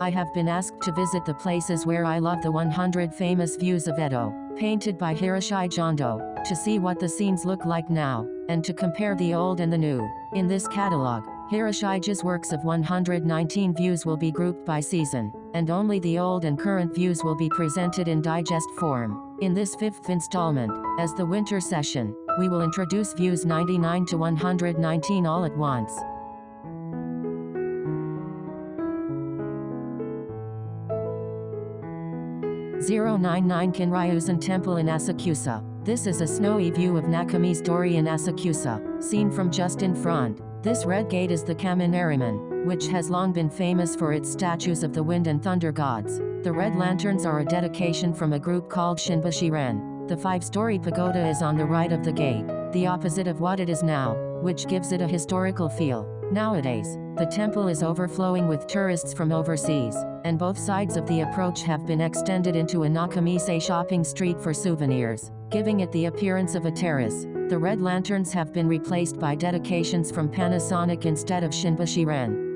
I have been asked to visit the places where I love the 100 famous views of Edo, painted by Hiroshige Ando, to see what the scenes look like now, and to compare the old and the new. In this catalogue, Hiroshige's works of 119 views will be grouped by season, and only the old and current views will be presented in digest form. In this fifth installment, as the winter session, we will introduce views 99 to 119 all at once. 099 Kinryuzan Temple in Asakusa. This is a snowy view of Nakamise-dori in Asakusa, seen from just in front. This red gate is the Kaminarimon, which has long been famous for its statues of the wind and thunder gods. The red lanterns are a dedication from a group called Shinbashi-ren. The five-storey pagoda is on the right of the gate, the opposite of what it is now, which gives it a historical feel. Nowadays, the temple is overflowing with tourists from overseas, and both sides of the approach have been extended into a Nakamise shopping street for souvenirs, giving it the appearance of a terrace. The red lanterns have been replaced by dedications from Panasonic instead of Shinbashi-ren.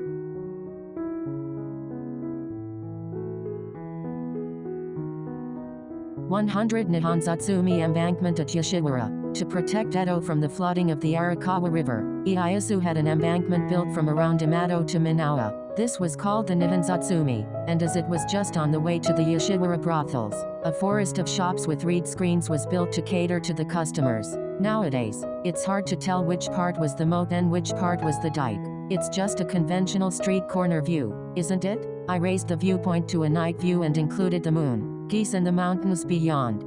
100 Nihonzatsumi embankment at Yoshiwara. To protect Edo from the flooding of the Arakawa River, Ieyasu had an embankment built from around Yamato to Minowa. This was called the Nihonzatsumi, and as it was just on the way to the Yoshiwara brothels, a forest of shops with reed screens was built to cater to the customers. Nowadays, it's hard to tell which part was the moat and which part was the dike. It's just a conventional street corner view, isn't it? I raised the viewpoint to a night view and included the moon, geese and the mountains beyond.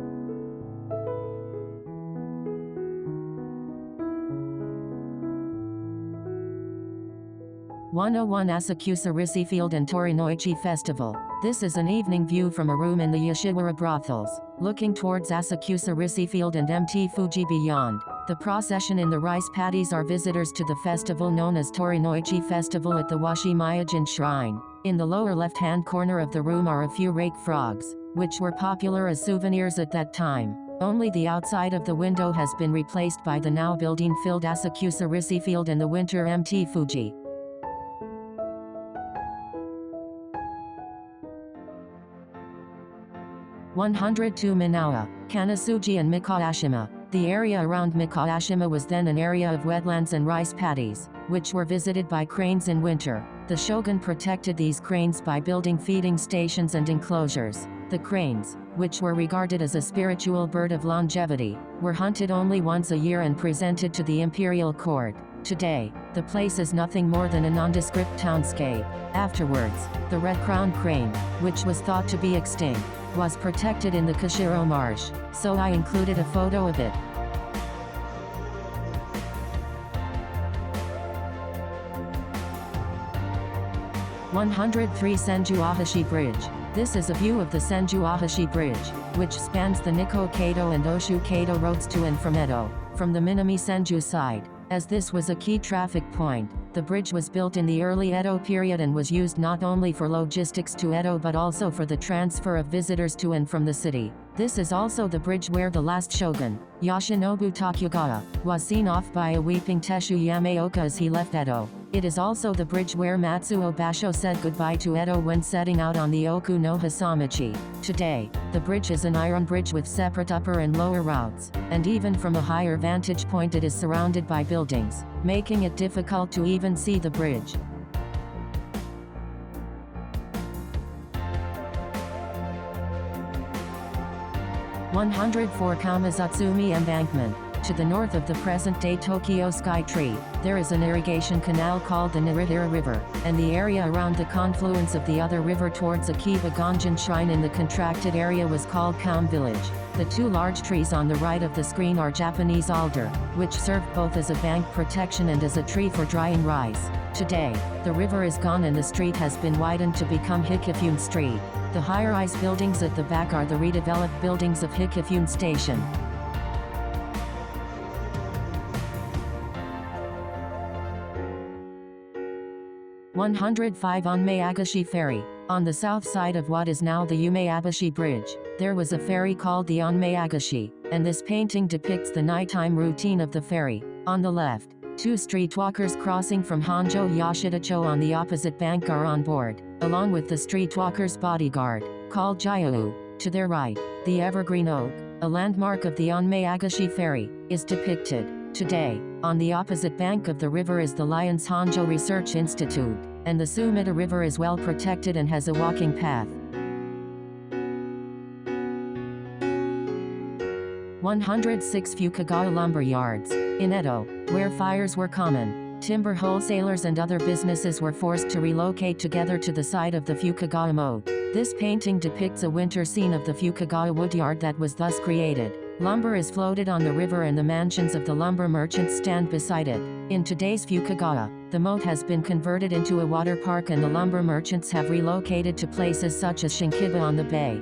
101 Asakusa Field and Torinoichi Festival. This is an evening view from a room in the Yoshiwara brothels, looking towards Asakusa Field and Mt. Fuji beyond. The procession in the rice paddies are visitors to the festival known as Torinoichi Festival at the Washi-Myojin Shrine. In the lower left-hand corner of the room are a few rake frogs, which were popular as souvenirs at that time. Only the outside of the window has been replaced by the now building-filled Asakusa Field and the winter Mt. Fuji. 102 Minowa, Kanasuji and Mikaashima. The area around Mikaashima was then an area of wetlands and rice paddies, which were visited by cranes in winter. The shogun protected these cranes by building feeding stations and enclosures. The cranes, which were regarded as a spiritual bird of longevity, were hunted only once a year and presented to the imperial court. Today, the place is nothing more than a nondescript townscape. Afterwards, the red-crowned crane, which was thought to be extinct, was protected in the Kashiro Marsh, so I included a photo of it. (103) Senju-Ahashi Bridge. This is a view of the Senju-Ahashi Bridge, which spans the Nikko-Kato and Oshu-Kato roads to and from Edo, from the Minami-Senju side. As this was a key traffic point, the bridge was built in the early Edo period and was used not only for logistics to Edo but also for the transfer of visitors to and from the city. This is also the bridge where the last shogun, Yoshinobu Tokugawa, was seen off by a weeping Teshu Yamaoka as he left Edo. It is also the bridge where Matsuo Basho said goodbye to Edo when setting out on the Oku no Hasamachi. Today, the bridge is an iron bridge with separate upper and lower routes, and even from a higher vantage point it is surrounded by buildings, making it difficult to even see the bridge. (104) Kamizatsumi Embankment. To the north of the present-day Tokyo Sky Tree, there is an irrigation canal called the Narihira River, and the area around the confluence of the other river towards Akiba Gonjin Shrine in the contracted area was called Kam Village. The two large trees on the right of the screen are Japanese alder, which served both as a bank protection and as a tree for drying rice. Today, the river is gone and the street has been widened to become Hikifune Street. The high-rise buildings at the back are the redeveloped buildings of Hikifune Station. 105 Onmei-Agashi Ferry. On the south side of what is now the Umei-Abashi Bridge, there was a ferry called the Onmei-Agashi, and this painting depicts the nighttime routine of the ferry. On the left, Two streetwalkers crossing from Honjo Yashidacho on the opposite bank are on board, along with the streetwalker's bodyguard, called Jayou. To their right, the evergreen oak, a landmark of the Onmei Agashi ferry, is depicted. Today, on the opposite bank of the river is the Lions Honjo Research Institute, and the Sumida River is well protected and has a walking path. 106 Fukagawa lumber yards. In Edo, where fires were common, timber wholesalers and other businesses were forced to relocate together to the site of the Fukagawa moat. This painting depicts a winter scene of the Fukagawa woodyard that was thus created. Lumber is floated on the river and the mansions of the lumber merchants stand beside it. In today's Fukagawa, the moat has been converted into a water park and the lumber merchants have relocated to places such as Shinkiba on the bay.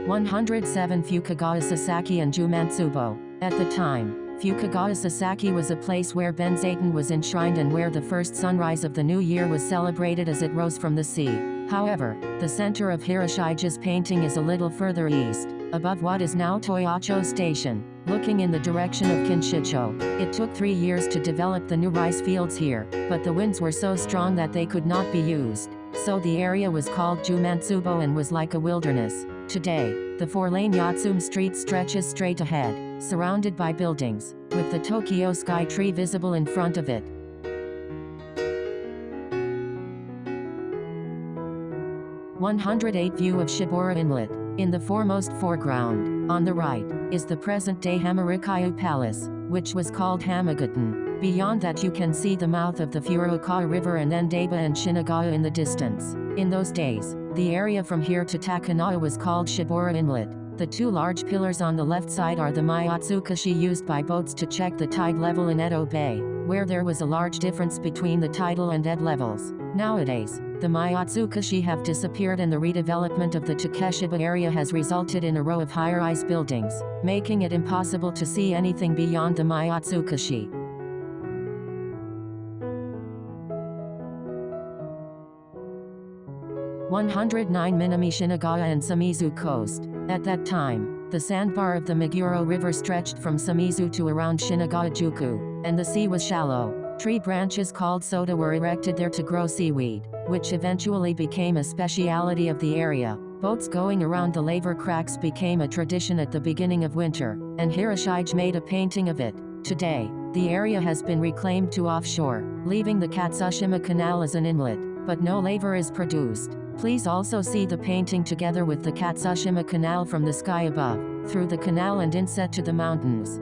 107 Fukagawa Sasaki and Jumatsubo. At the time, Fukagawa Sasaki was a place where Benzaiten was enshrined and where the first sunrise of the new year was celebrated as it rose from the sea. However, the center of Hiroshige's painting is a little further east, above what is now Toyacho Station, looking in the direction of Kinshicho. It took 3 years to develop the new rice fields here, but the winds were so strong that they could not be used, so the area was called Jumatsubo and was like a wilderness. Today, the 4-lane Yatsum Street stretches straight ahead, surrounded by buildings, with the Tokyo Sky Tree visible in front of it. #108 View of Shibura Inlet. In the foremost foreground, on the right, is the present-day Hamarikayu Palace, which was called Hamagatan. Beyond that you can see the mouth of the Furukawa River and Endaba and Shinagawa in the distance. In those days, the area from here to Takanawa was called Shibura Inlet. The two large pillars on the left side are the Myotsukashi used by boats to check the tide level in Edo Bay, where there was a large difference between the tidal and ebb levels. Nowadays, the Myotsukashi have disappeared and the redevelopment of the Takeshiba area has resulted in a row of high-rise buildings, making it impossible to see anything beyond the Myotsukashi. 109 Minami Shinagawa and Samizu Coast. At that time, the sandbar of the Meguro River stretched from Samizu to around Shinagawa-juku, and the sea was shallow. Tree branches called soda were erected there to grow seaweed, which eventually became a speciality of the area. Boats going around the laver cracks became a tradition at the beginning of winter, and Hiroshige made a painting of it. Today, the area has been reclaimed to offshore, leaving the Katsushima Canal as an inlet, but no laver is produced. Please also see the painting together with the Katsushima Canal from the sky above, through the canal and inset to the mountains.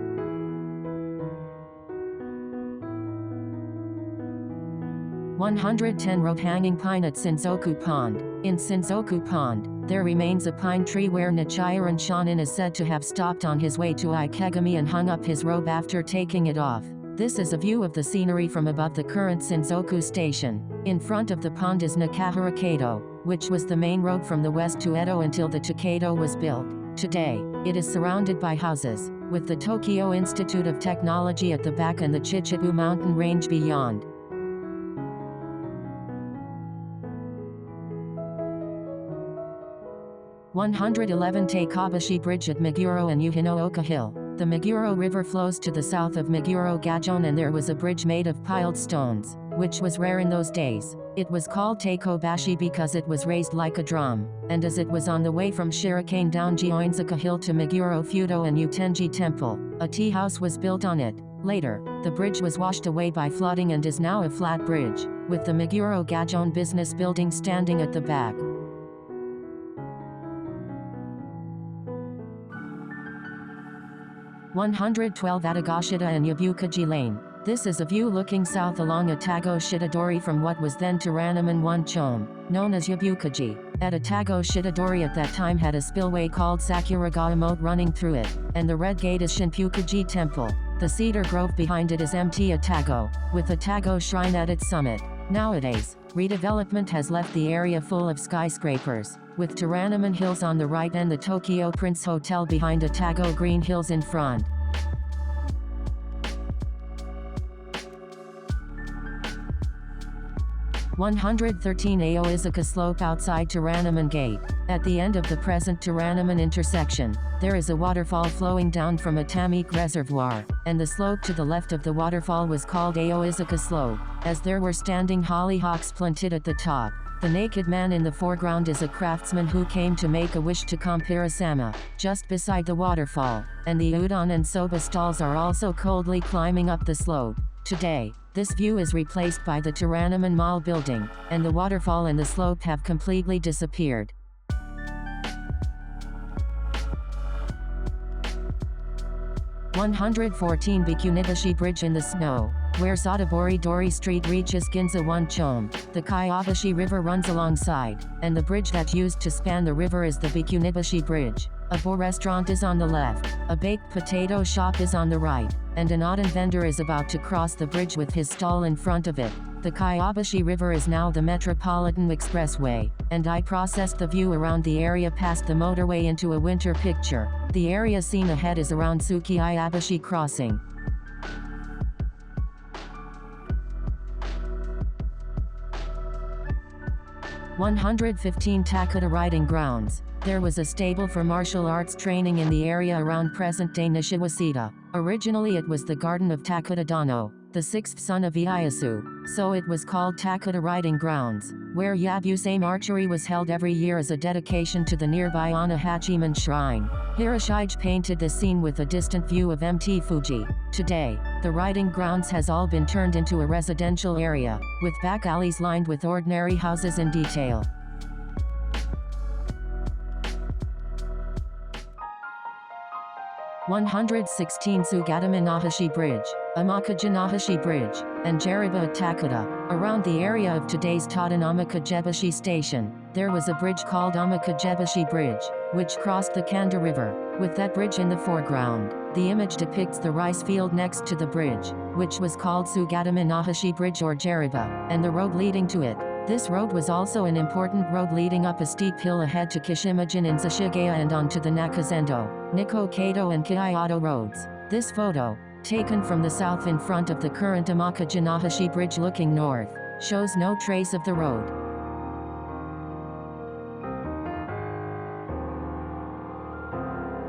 #110 Rope Hanging Pine at Shinzoku Pond. In Shinzoku Pond, there remains a pine tree where Nichiren Shonin is said to have stopped on his way to Ikegami and hung up his robe after taking it off. This is a view of the scenery from above the current Shinzoku station. In front of the pond is Nakahara-Kato, which was the main road from the west to Edo until the Takedo was built. Today, it is surrounded by houses, with the Tokyo Institute of Technology at the back and the Chichibu mountain range beyond. #111 Taikabashi Bridge at Meguro and Yuhinooka Hill. The Meguro River flows to the south of Meguro Gajon and there was a bridge made of piled stones, which was rare in those days. It was called Taikobashi because it was raised like a drum, and as it was on the way from Shirokane down Gioinzuka Hill to Meguro Fudo and Utenji Temple, a tea house was built on it. Later, the bridge was washed away by flooding and is now a flat bridge, with the Meguro Gajon business building standing at the back. #112 Atagashida and Yabukaji Lane. This is a view looking south along Atago Shidadori from what was then Terrace 1 Chome, known as Yabukaji. At Atago Shidadori at that time had a spillway called Sakuragawa Moat running through it, and the red gate is Shinpukaji Temple. The cedar grove behind it is Mt. Atago, with Atago Shrine at its summit. Nowadays, redevelopment has left the area full of skyscrapers, with Terrace Hills on the right and the Tokyo Prince Hotel behind Atago Green Hills in front. #113 Aoizuka Slope outside Terrace Gate. At the end of the present Toranomon intersection, there is a waterfall flowing down from a Tamik reservoir, and the slope to the left of the waterfall was called Aoizuka Slope, as there were standing hollyhocks planted at the top. The naked man in the foreground is a craftsman who came to make a wish to Kaminarimon, just beside the waterfall, and the udon and soba stalls are also coldly climbing up the slope. Today, this view is replaced by the Toranomon Mall building, and the waterfall and the slope have completely disappeared. (114) Bikunibashi Bridge in the snow, where Sotabori-dori Street reaches Ginza 1 Chome. The Kaibashi River runs alongside, and the bridge that used to span the river is the Bikunibashi Bridge. A bo restaurant is on the left, a baked potato shop is on the right, and an odon vendor is about to cross the bridge with his stall in front of it. The Kaibashi River is now the Metropolitan Expressway, and I processed the view around the area past the motorway into a winter picture. The area seen ahead is around Tsukiyabashi Crossing. (115) Takuda Riding Grounds. There was a stable for martial arts training in the area around present-day Nishiwashita. Originally it was the garden of Takuda Dano, the sixth son of Ieyasu, so it was called Takuda Riding Grounds, where Yabusame archery was held every year as a dedication to the nearby Anahachiman Shrine. Hiroshige painted this scene with a distant view of Mt. Fuji. Today, the riding grounds has all been turned into a residential area, with back alleys lined with ordinary houses in detail. (116) Tsugatame-Nahashi Bridge, Amakaji-Nahashi Bridge, and Jariba at Takuda. Around the area of today's Tadanamaka-jebashi Station, there was a bridge called Amaka-jebashi Bridge, which crossed the Kanda River. With that bridge in the foreground, the image depicts the rice field next to the bridge, which was called Tsugatame-Nahashi Bridge or Jariba, and the road leading to it. This road was also an important road leading up a steep hill ahead to Kishimajin in Zashigeya and onto the Nakamise-Ando, Nikko-Kato and Kyoto roads. This photo, taken from the south in front of the current Amakaji-Nahashi Bridge looking north, shows no trace of the road.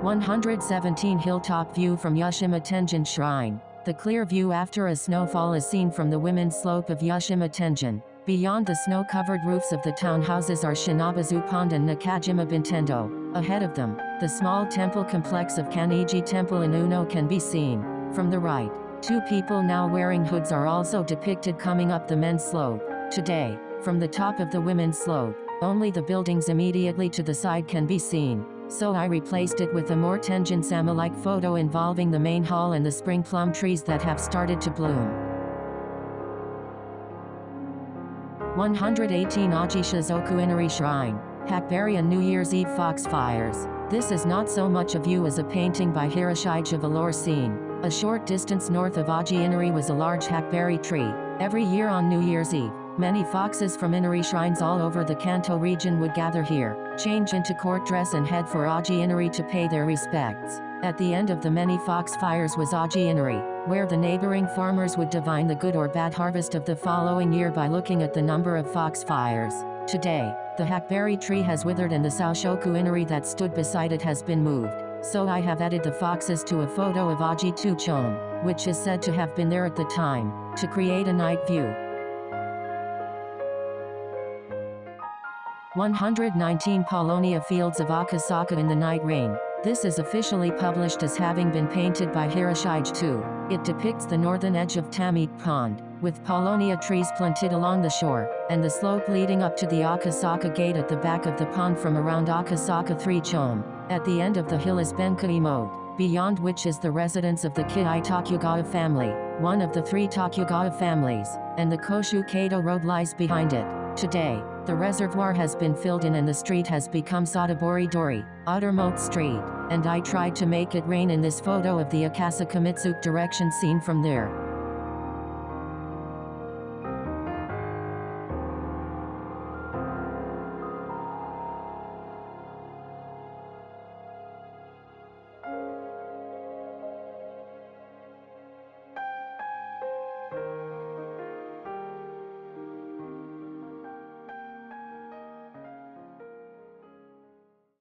(117) Hilltop view from Yushima Tenjin Shrine. The clear view after a snowfall is seen from the women's slope of Yushima Tenjin. Beyond the snow-covered roofs of the townhouses are Shinabazu Pond and Nakajima Bintendo. Ahead of them, the small temple complex of Kaniji Temple in Uno can be seen. From the right, two people now wearing hoods are also depicted coming up the men's slope. Today, from the top of the women's slope, only the buildings immediately to the side can be seen, so I replaced it with a more Tenjin-sama-like photo involving the main hall and the spring plum trees that have started to bloom. 118 Ajishizoku Inari Shrine, Hackberry and New Year's Eve Foxfires. This is not so much a view as a painting by Hiroshige of a lore scene. A short distance north of Aji Inari was a large hackberry tree. Every year on New Year's Eve, many foxes from Inari shrines all over the Kanto region would gather here, change into court dress and head for Aji Inari to pay their respects. At the end of the many foxfires was Aji Inari, where the neighboring farmers would divine the good or bad harvest of the following year by looking at the number of foxfires. Today, the hackberry tree has withered and the Saoshoku Inari that stood beside it has been moved, so I have added the foxes to a photo of Aji 2 Chome, which is said to have been there at the time, to create a night view. 119 Paulownia Fields of Akasaka in the Night Rain. This is officially published as having been painted by Hiroshige too. It depicts the northern edge of Tamik Pond, with Paulownia trees planted along the shore, and the slope leading up to the Akasaka Gate at the back of the pond from around Akasaka 3 Chome. At the end of the hill is Benkai Mode, beyond which is the residence of the Kei Tokugawa family, one of the 3 Tokugawa families, and the Koshu Kato Road lies behind it. Today, the reservoir has been filled in and the street has become Sotabori-dori, Outermost Street, and I tried to make it rain in this photo of the Akasaka Mitsuku direction seen from there.